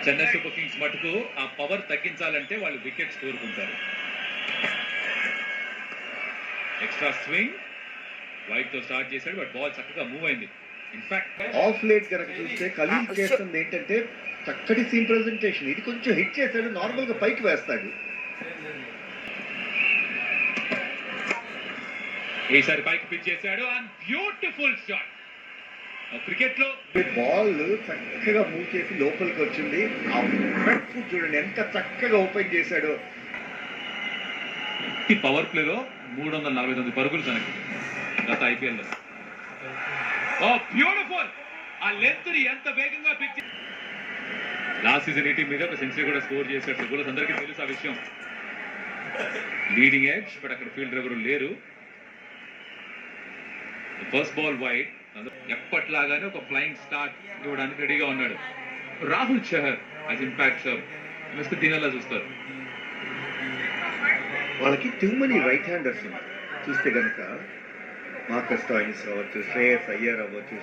Chennai super Kings మటుకు ఆ power తగ్గించాలంటే వాళ్ళు వికెట్స్ కోరుకుంటారు. ఎక్స్ట్రా స్వింగ్ వైట్ తో స్టార్ట్ చేశాడు, బట్ బాల్ చక్కగా మూవ్ అయింది. ఇన్ఫాక్ట్ ఆఫ్ లేట్ కనుక చూస్తే ఖలీల్ చేస్తుంది ఏంటంటే చక్కటి సీన్ ప్రెజెంటేషన్. ఇది కొంచెం హిట్ చేశాడు, నార్మల్ గా పైకి వేస్తాడు. ఈసారి పైకి పిచ్ చేశాడు అండ్ బ్యూటిఫుల్ షాట్. క్రికెట్ లో బాల్ చక్కగా మూవ్ చేసి లోపలికి వచ్చింది. ఆ ఫ్రంట్ ఫుట్ చూడండి ఎంత చక్కగా ఓపెన్ చేశాడు. ఈ పవర్ ప్లే లో 349 పరుగులు తనకి గత ఐపీఎల్ లో. ఓ బ్యూటిఫుల్! ఆ లెంత్ ని ఎంత వేగంగా పిచ్. లాస్ట్ సీజన్ 18 మీద ఒక సెంచరీ కూడా స్కోర్ చేశాడు. కూడా అందరికీ తెలుసు ఆ విషయం. లీడింగ్ ఎడ్జ్, బట్ అక్కడ ఫీల్డర్ ఎవరు లేరు. ఫస్ట్ బాల్ వైడ్, ఎప్పట్లాగానే ఒక ఫ్లయింగ్ స్టార్ట్ ఇవ్వడానికి రెడీగా ఉన్నాడు. Rahul Chahar as impact sub మిస్టర్ దీనిలా చూస్తారు. వాళ్ళకి టూ మనీ రైట్ హ్యాండర్స్ చూస్తే కనుక మార్కస్ స్టాయినిస్ అవ్వచ్చు, శ్రేయస్ అయ్యర్ అవ్వచ్చు,